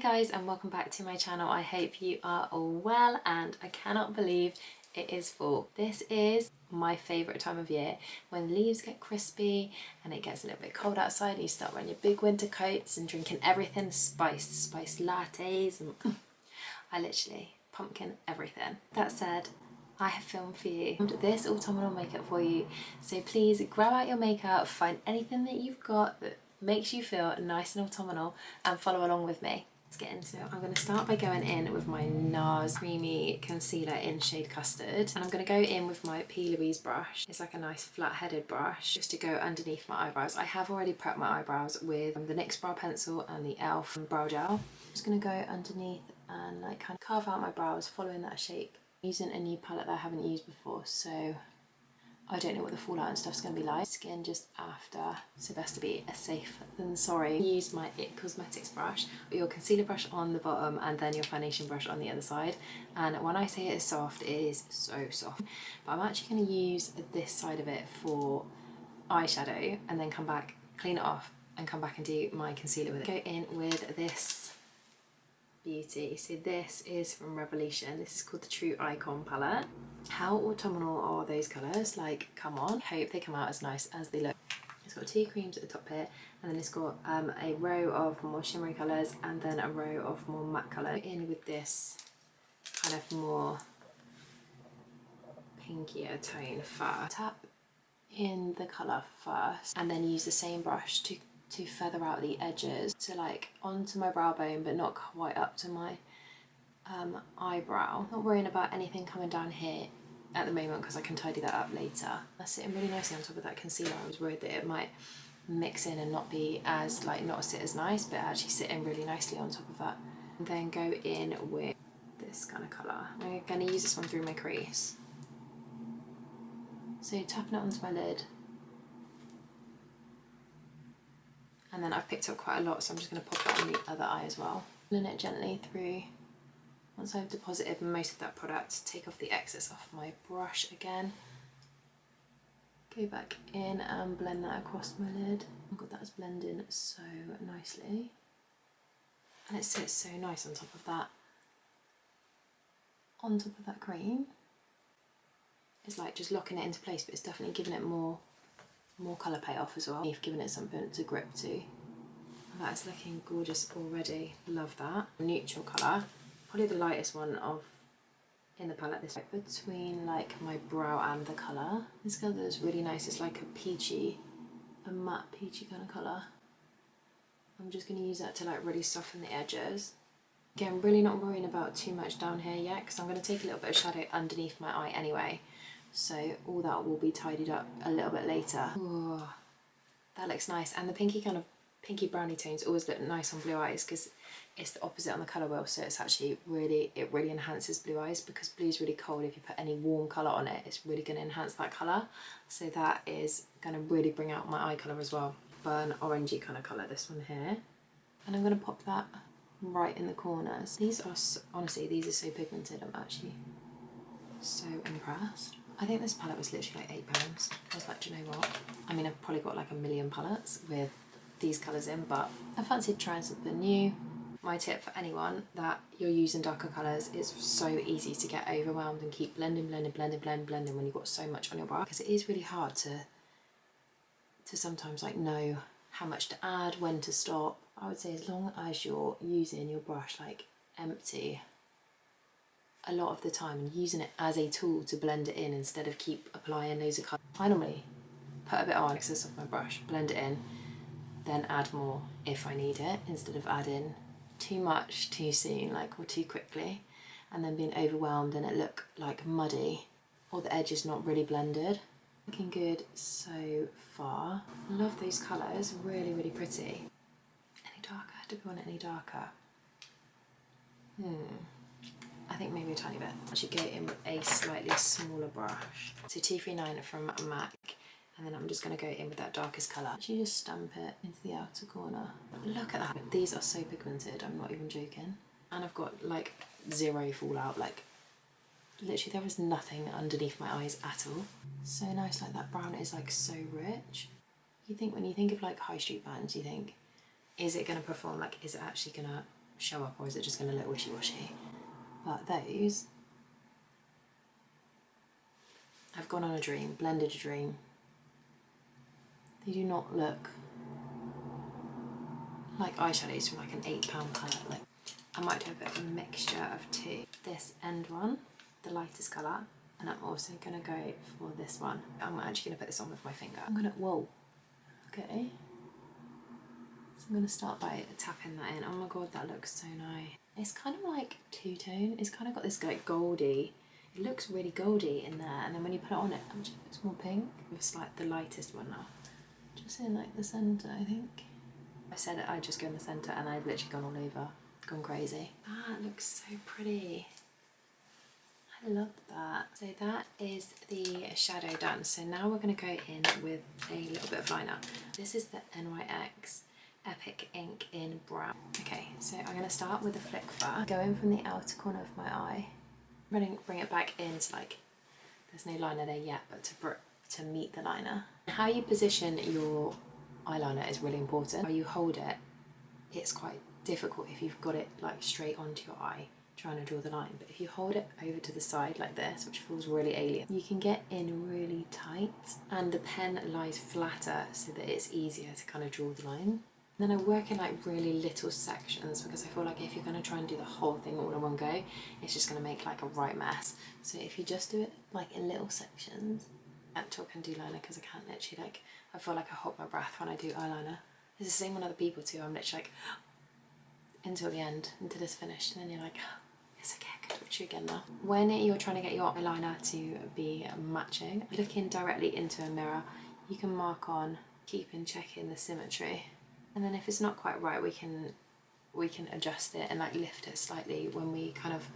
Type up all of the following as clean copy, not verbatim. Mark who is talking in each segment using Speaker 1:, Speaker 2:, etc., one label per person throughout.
Speaker 1: guys, and welcome back to my channel. I hope you are all well, and I cannot believe it is fall. This is my favourite time of year, when the leaves get crispy and it gets a little bit cold outside and you start wearing your big winter coats and drinking everything spiced lattes, and I literally pumpkin everything. That said, I have filmed for you this autumnal makeup for you, so please grab out your makeup, find anything that you've got that makes you feel nice and autumnal, and follow along with me. Let's get into it. I'm going to start by going in with my NARS Creamy Concealer in shade Custard, and I'm going to go in with my P. Louise brush. It's like a nice flat-headed brush just to go underneath my eyebrows. I have already prepped my eyebrows with the NYX brow pencil and the ELF brow gel. I'm just going to go underneath and like kind of carve out my brows following that shape. I'm using a new palette that I haven't used before, so I don't know what the fallout and stuff's going to be like. Skin just after, so best to be safe than sorry. Use my IT Cosmetics brush, or your concealer brush on the bottom and then your foundation brush on the other side. And when I say it is soft, it is so soft. But I'm actually going to use this side of it for eyeshadow and then come back, clean it off and come back and do my concealer with it. Go in with this beauty. So this is from Revolution. This is called the True Icon palette. How autumnal are those colours? Like, come on. I hope they come out as nice as they look. It's got two creams at the top here, and then it's got a row of more shimmery colours and then a row of more matte colour. In with this kind of more pinkier tone first. Tap in the colour first and then use the same brush to feather out the edges, to like onto my brow bone but not quite up to my eyebrow. Not worrying about anything coming down here at the moment because I can tidy that up later. That's sitting really nicely on top of that concealer. I was worried that it might mix in and not be as like, not sit as nice, but actually sit in really nicely on top of that. And then go in with this kind of colour. I'm going to use this one through my crease. So tapping it onto my lid. And then I've picked up quite a lot, so I'm just going to pop it on the other eye as well. Pulling it gently through. Once I've deposited most of that product, take off the excess off my brush again. Go back in and blend that across my lid. Oh god, that is blending so nicely. And it sits so nice on top of that cream. It's like just locking it into place, but it's definitely giving it more colour payoff as well. You've given it something to grip to. That is looking gorgeous already. Love that. Neutral colour. Probably the lightest one in the palette, this like between like my brow and the colour. This colour is really nice. It's like a matte peachy kind of colour. I'm just going to use that to like really soften the edges. Again, really not worrying about too much down here yet, because I'm going to take a little bit of shadow underneath my eye anyway. So all that will be tidied up a little bit later. Ooh, that looks nice. And the pinky brownie tones always look nice on blue eyes because it's the opposite on the colour wheel, so it's actually really enhances blue eyes, because blue's really cold. If you put any warm colour on it, it's really going to enhance that colour. So that is going to really bring out my eye colour as well. Burn orangey kind of colour, this one here. And I'm going to pop that right in the corners. These are, honestly, these are so pigmented. I'm actually so impressed. I think this palette was literally like £8. I was like, do you know what? I mean, I've probably got like a million palettes with these colours in, but I fancied trying something new. My tip for anyone that you're using darker colours, it's so easy to get overwhelmed and keep blending when you've got so much on your brow, because it is really hard to sometimes like know how much to add, when to stop. I would say as long as you're using your brush like empty a lot of the time and using it as a tool to blend it in instead of keep applying loads of colour. I normally put a bit on excess of my brush, blend it in, then add more if I need it, instead of adding too much too soon, like, or too quickly, and then being overwhelmed and it look like muddy or the edge is not really blended. Looking good so far. Love those colours, really pretty. Any darker? Do we want it any darker? I think maybe a tiny bit. I should go in with a slightly smaller brush. So 239 from MAC. And then I'm just going to go in with that darkest colour. You just stamp it into the outer corner. Look at that. These are so pigmented, I'm not even joking. And I've got like zero fallout, like literally there is nothing underneath my eyes at all. So nice, like that brown is like so rich. You think, when you think of like high street bands, you think, is it going to perform? Like, is it actually going to show up, or is it just going to look wishy-washy? But those, I've gone on a dream, blended a dream. They do not look like eyeshadows from like an £8 palette. Like, I might do a bit of a mixture of two. This end one, the lightest colour, and I'm also gonna go for this one. I'm actually gonna put this on with my finger. I'm gonna, whoa, okay. So I'm gonna start by tapping that in. Oh my god, that looks so nice. It's kind of like two-tone. It's kind of got this like goldy. It looks really goldy in there, and then when you put it on, it actually looks more pink. It's like the lightest one now. Just in like the centre, I think. I said I'd just go in the centre, and I've literally gone all over, gone crazy. That looks so pretty. I love that. So that is the shadow done. So now we're going to go in with a little bit of liner. This is the NYX Epic Ink in brown. Okay, so I'm going to start with a flick first. Go in from the outer corner of my eye. Bring it back in to like, there's no liner there yet, but to meet the liner. How you position your eyeliner is really important. How you hold it, it's quite difficult if you've got it like straight onto your eye trying to draw the line, but if you hold it over to the side like this, which feels really alien, you can get in really tight and the pen lies flatter so that it's easier to kind of draw the line. And then I work in like really little sections because I feel like if you're going to try and do the whole thing all in one go, it's just going to make like a right mess. So if you just do it like in little sections, I can't talk and do liner because I can't literally like, I feel like I hold my breath when I do eyeliner. It's the same with other people too. I'm literally like until the end, until it's finished, and then you're like, it's okay, I can talk to you again now. When you're trying to get your eyeliner to be matching, looking directly into a mirror, you can mark on, keeping checking the symmetry. And then if it's not quite right, we can adjust it and like lift it slightly when we kind of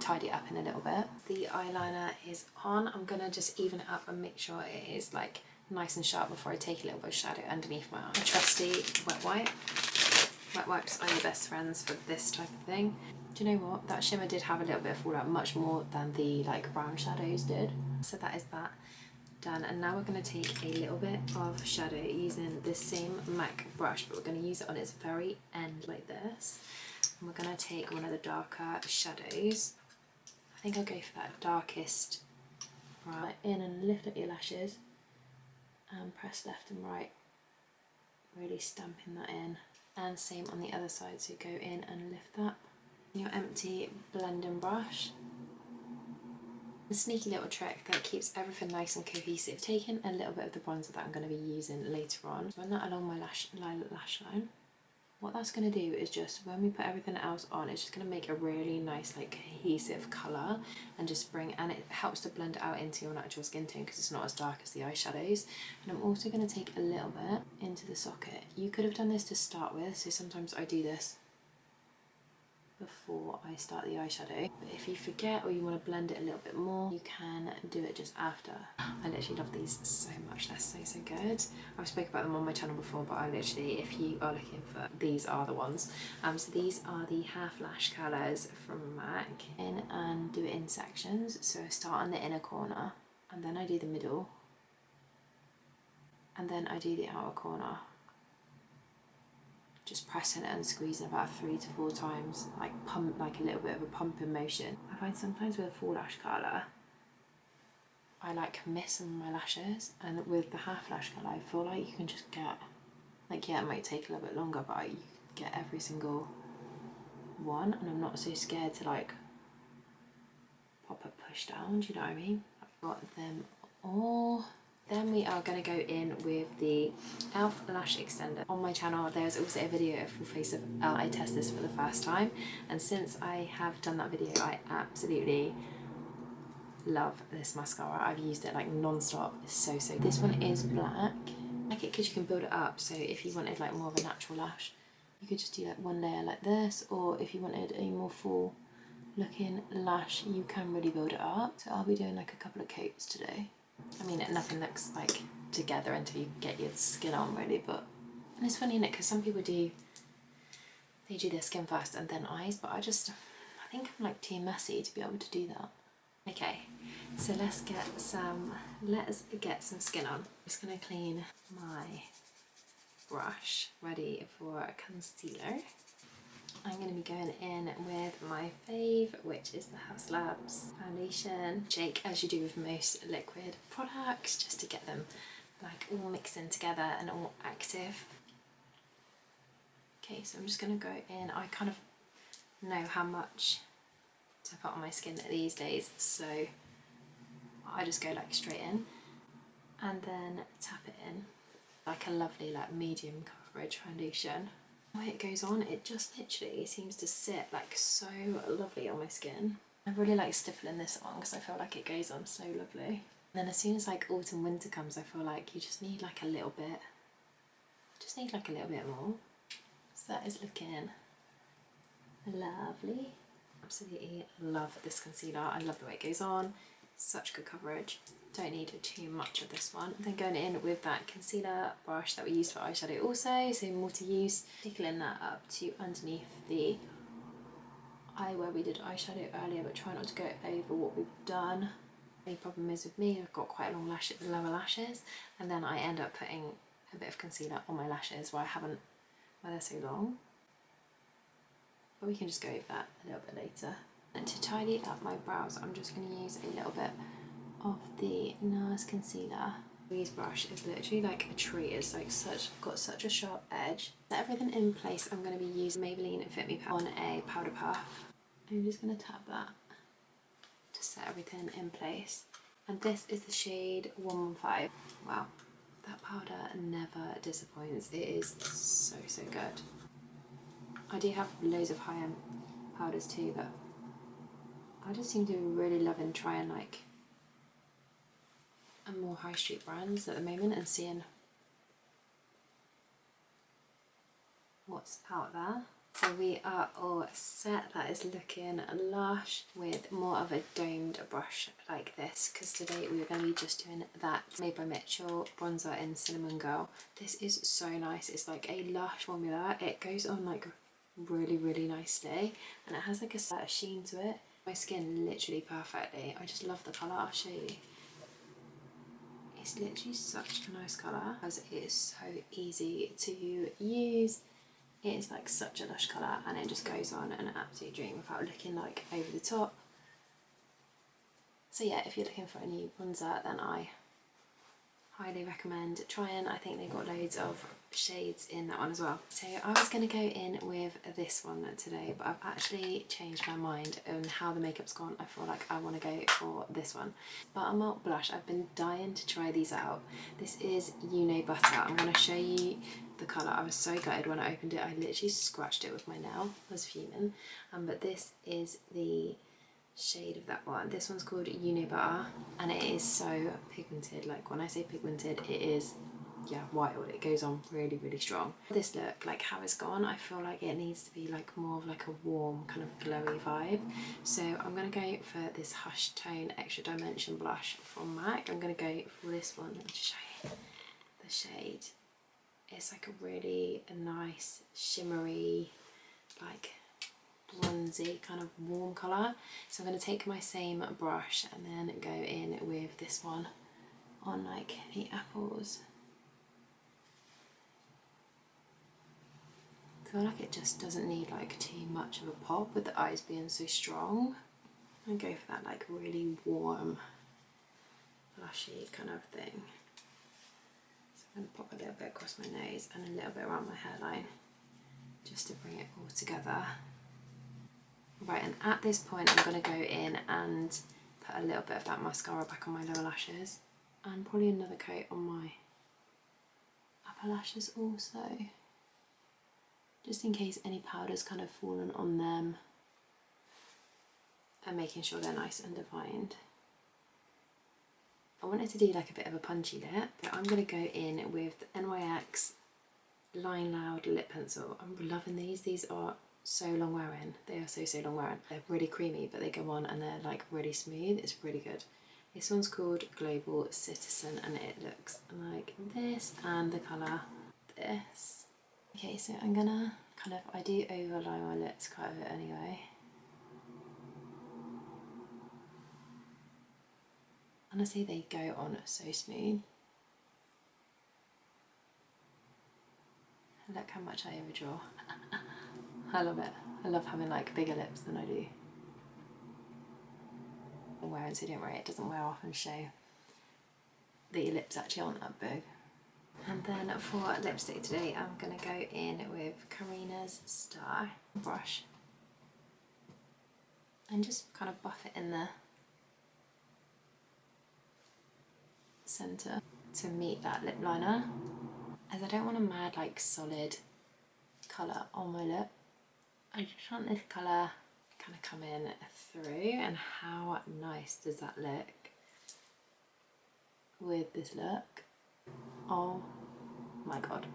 Speaker 1: tidy it up in a little bit. The eyeliner is on. I'm gonna just even it up and make sure it is like nice and sharp before I take a little bit of shadow underneath my eye. A trusty wet wipe. Wet wipes are your best friends for this type of thing. Do you know what? That shimmer did have a little bit of fallout, much more than the like brown shadows did. So that is that done. And now we're going to take a little bit of shadow using this same MAC brush, but we're going to use it on its very end like this. And we're going to take one of the darker shadows. I think I'll go for that darkest brown. In and lift up your lashes and press left and right, really stamping that in. And same on the other side, so go in and lift that. Your empty blending brush. A sneaky little trick that keeps everything nice and cohesive. Taking a little bit of the bronzer that I'm going to be using later on, run that along my lash line. What that's going to do is just, when we put everything else on, it's just going to make a really nice like cohesive colour and just bring, and it helps to blend it out into your natural skin tone because it's not as dark as the eyeshadows. And I'm also going to take a little bit into the socket. You could have done this to start with, so sometimes I do this before I start the eyeshadow, but if you forget or you want to blend it a little bit more, you can do it just after. I literally love these so much, they're so good. I've spoken about them on my channel before, but I literally, if you are looking for, these are the ones. So these are the half lash colours from MAC. In and do it in sections, so I start on the inner corner and then I do the middle and then I do the outer corner. Just pressing it and squeezing about 3 to 4 times, like pump, like a little bit of a pumping motion. I find sometimes with a full lash colour, I like miss some of my lashes, and with the half lash colour, I feel like you can just get, like yeah, it might take a little bit longer, but you get every single one, and I'm not so scared to like pop a push down, do you know what I mean? I've got them all. Then we are going to go in with the e.l.f. Lash Extender. On my channel there's also a video of full face of I test this for the first time, and since I have done that video I absolutely love this mascara. I've used it like non-stop. It's so good. This one is black. I like it because you can build it up, so if you wanted like more of a natural lash you could just do like one layer like this, or if you wanted a more full looking lash you can really build it up. So I'll be doing like a couple of coats today. I mean, nothing looks like together until you get your skin on really, but, and it's funny, isn't it, because some people do their skin first and then eyes, but I think I'm like too messy to be able to do that. Okay, so let's get some skin on. I'm just gonna clean my brush, ready for a concealer. I'm going to be going in with my fave, which is the House Labs foundation. Shake as you do with most liquid products, just to get them like all mixed in together and all active. Okay, so I'm just going to go in. I kind of know how much to put on my skin these days, so I just go like straight in and then tap it in like a lovely like medium coverage foundation. The way it goes on, it just literally seems to sit like so lovely on my skin. I really like stippling this on because I feel like it goes on so lovely. And then as soon as like autumn winter comes, I feel like you just need like a little bit, more. So that is looking lovely. Absolutely love this concealer. I love the way it goes on. Such good coverage. Don't need too much of this one. Then going in with that concealer brush that we used for eyeshadow also, so multi-use. Tickling that up to underneath the eye where we did eyeshadow earlier, but try not to go over what we've done. The problem is with me, I've got quite long lower lashes, and then I end up putting a bit of concealer on my lashes where they're so long. But we can just go over that a little bit later. And to tidy up my brows, I'm just going to use a little bit of the NARS concealer. This brush is literally like a tree. It's like got such a sharp edge. Set everything in place. I'm going to be using Maybelline Fit Me on a powder puff. I'm just going to tap that to set everything in place. And this is the shade 115. Wow, that powder never disappoints. It is so good. I do have loads of high-end powders too, but I just seem to be really loving trying like a more high street brands at the moment and seeing what's out there. So we are all set. That is looking lush with more of a domed brush like this, because today we are going to be just doing that Made by Mitchell bronzer in Cinnamon Girl. This is so nice. It's like a lush formula. It goes on like really nicely, and it has like a sheen to it. My skin literally perfectly. I just love the colour. I'll show you. It's literally such a nice colour, as it is so easy to use. It is like such a lush colour, and it just goes on an absolute dream without looking like over the top. So yeah, if you're looking for a new bronzer, then I highly recommend trying. I think they've got loads of shades in that one as well. So I was going to go in with this one today, but I've actually changed my mind on how the makeup's gone. I feel like I want to go for this one. Buttermilk Blush. I've been dying to try these out. This is You Know Butter. I'm going to show you the colour. I was so gutted when I opened it. I literally scratched it with my nail. I was fuming. But this is the shade of that one. This one's called You Know Butter, and it is so pigmented. Like when I say pigmented, it is, yeah, wild. It goes on really strong. This look, like how it's gone, I feel like it needs to be like more of like a warm kind of glowy vibe. So I'm gonna go for this Hush Tone Extra Dimension blush from MAC. I'm gonna go for this one. Let me show you the shade. It's like a really nice shimmery, like bronzy kind of warm colour. So I'm going to take my same brush and then go in with this one on like the apples. I feel like it just doesn't need like too much of a pop with the eyes being so strong. And go for that like really warm blushy kind of thing. So I'm going to pop a little bit across my nose and a little bit around my hairline just to bring it all together. Right, and at this point I'm going to go in and put a little bit of that mascara back on my lower lashes, and probably another coat on my upper lashes also, just in case any powder's kind of fallen on them, and making sure they're nice and defined. I wanted to do like a bit of a punchy lip, but I'm going to go in with the NYX Line Loud lip pencil. I'm loving these. These are so long wearing. They are so long wearing. They're really creamy, but they go on and they're like really smooth. It's really good. This one's called Global Citizen, and it looks like this, and the colour this. Okay, so I'm gonna I do overline my lips quite a bit anyway. Honestly, they go on so smooth. Look how much I overdraw. I love it. I love having like bigger lips than I do. I'm wearing, so don't worry, it doesn't wear off and show that your lips actually aren't that big. And then for lipstick today, I'm going to go in with Karina's Star brush and just kind of buff it in the centre to meet that lip liner, as I don't want a mad like solid colour on my lip. I just want this colour kind of come in through. And how nice does that look with this look? Oh my god,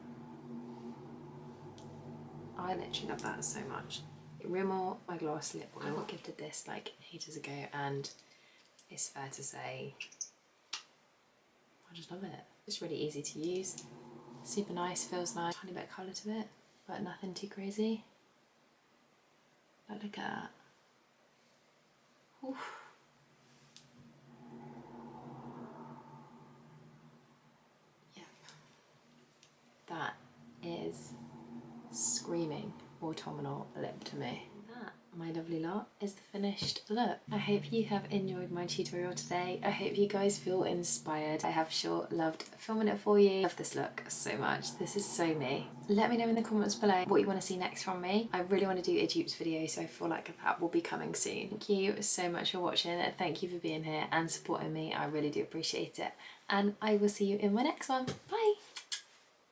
Speaker 1: I literally love that so much. Rimmel my gloss lip oil. I got gifted this like ages ago and it's fair to say I just love it. It's really easy to use, super nice, feels nice, tiny bit of colour to it, but nothing too crazy. But look at that. Oof. Yep. That is screaming autumnal lip to me. That, my lovely lot, is the finished look. I hope you have enjoyed my tutorial today. I hope you guys feel inspired. I have sure loved filming it for you. I love this look so much. This is so me. Let me know in the comments below what you want to see next from me. I really want to do a dupes video, so I feel like that will be coming soon. Thank you so much for watching. Thank you for being here and supporting me. I really do appreciate it. And I will see you in my next one. Bye!